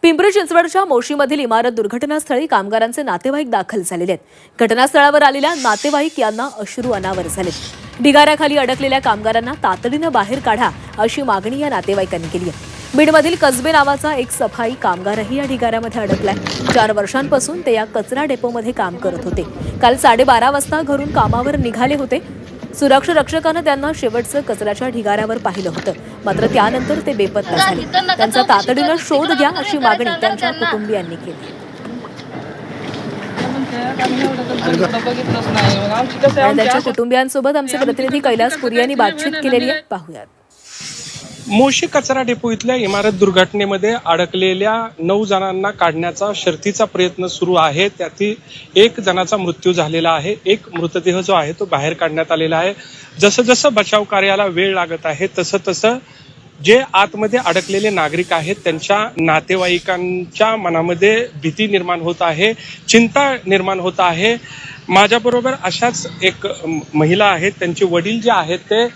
पिंपरी चिंचवडच्या मोशीमधील इमारत दुर्घटनास्थळी कामगारांचे नातेवाईक दाखल झालेले आहेत। घटनास्थळावर आलेल्या नातेवाईक यांना अश्रू अनावर झाले। ढिगाऱ्याखाली अडकलेल्या कामगारांना तातडीने बाहेर काढा अशी मागणी या नातेवाईकांनी केली आहे। बीडमधील कसबे नावाचा एक सफाई कामगारही या ढिगाऱ्यामध्ये अडकलाय। 4 वर्षांपासून ते या कचरा डेपोमध्ये काम करत होते। काल 12:30 वाजता घरून कामावर निघाले होते। सुरक्षा रक्षकाने त्यांना शेवटचं कचऱ्याच्या ढिगाऱ्यावर पाहिलं होतं, मात्र त्यानंतर ते बेपत्ता झाले। त्यांचा तातडीने शोध घ्या अशी मागणी त्यांच्या कुटुंबियांनी केली। त्यांच्या कुटुंबियांसोबत आमचे प्रतिनिधी कैलास पुरी यांनी बातचीत केलेली आहे, पाहूयात। मोशी कचरा डेपो इथल्या इमारत दुर्घटनेमध्ये अडकलेल्या 9 जणांना काढण्याचा शर्थीचा प्रयत्न सुरू आहे। त्यातील 1 जणाचा मृत्यू झालेला आहे। एक मृतदेह जो आहे तो बाहेर काढण्यात आलेला आहे। जसं जसं बचाव कार्याला वेळ लागत आहे तसं तसं जे आतमध्ये अडकलेले नागरिक आहेत त्यांच्या नातेवाईकांच्या मनामध्ये भीती निर्माण होत आहे, चिंता निर्माण होत आहे। माझ्याबरोबर अशाच एक महिला आहेत, त्यांचे वडील जे आहेत ते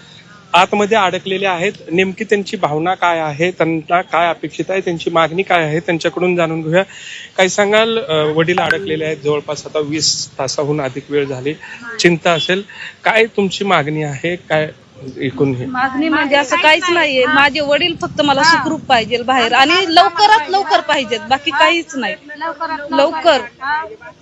आतमध्ये अडकलेले आहेत। नेमकी त्यांची भावना काय आहे, त्यांना काय अपेक्षित आहे, त्यांची मागणी काय आहे, त्यांच्याकडून जाणून घेऊया। काय सांगाल? वडील अडकलेले आहेत, जवळपास आता 20 तासाहून अधिक वेळ झाली, चिंता असेल, काय तुमची मागणी आहे? काय एकूण हे मागणी म्हणजे असं काहीच नाहीये। माझे वडील फक्त मला सुखरूप पाहिजे बाहेर, आणि लवकरात लवकर पाहिजेत, बाकी काहीच नाही। लवकर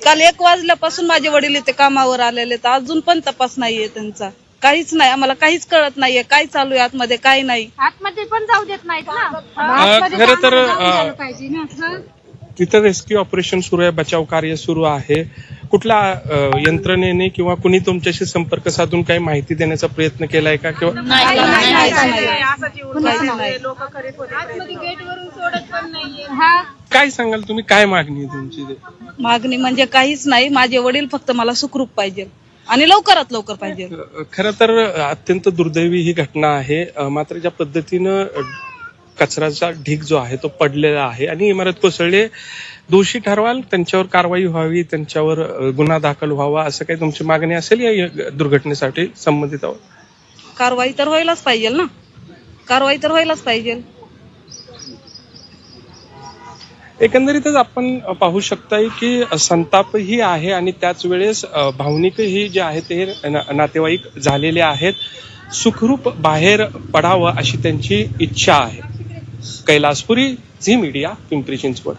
काल 1 वाजल्यापासून माझे वडील इथे कामावर आलेले, तर अजून पण तपास नाहीये त्यांचा, काहीच नाही। आम्हाला काहीच कळत नाहीये काय चालू आहे आतमध्ये, काय नाही। आतमध्ये पण जाऊ देत नाहीत ना। खरं तर तिथं रेस्क्यू ऑपरेशन सुरू आहे, बचाव कार्य सुरू आहे। कुठल्या यंत्रणेने किंवा कुणी तुमच्याशी संपर्क साधून काही माहिती देण्याचा प्रयत्न केलाय का? किंवा काय सांगाल तुम्ही, काय मागणी आहे तुमची? मागणी म्हणजे काहीच नाही। माझे वडील फक्त मला सुखरूप पाहिजे आणि लवकरात लवकर पाहिजे। खरं तर अत्यंत दुर्दैवी ही घटना आहे। मात्र ज्या पद्धतीनं कचऱ्याचा ढीग जो आहे तो पडलेला आहे आणि इमारत कोसळली, दोषी ठरवाल, त्यांच्यावर कारवाई व्हावी, त्यांच्यावर गुन्हा दाखल व्हावा, असं काही तुमची मागणी असेल या दुर्घटनेसाठी संबंधित? कारवाई तर व्हायलाच पाहिजे ना, कारवाई तर व्हायलाच पाहिजे। एकंदरीतच आपण पाहू शकताय की संतापही आहे आणि त्याच वेळेस भावनिकही जे आहे ते नातेवाईक झालेले आहेत। सुखरूप बाहेर पडावं अशी त्यांची इच्छा आहे। कैलास पुरी, झी मीडिया, पिंपरी चिंचवड।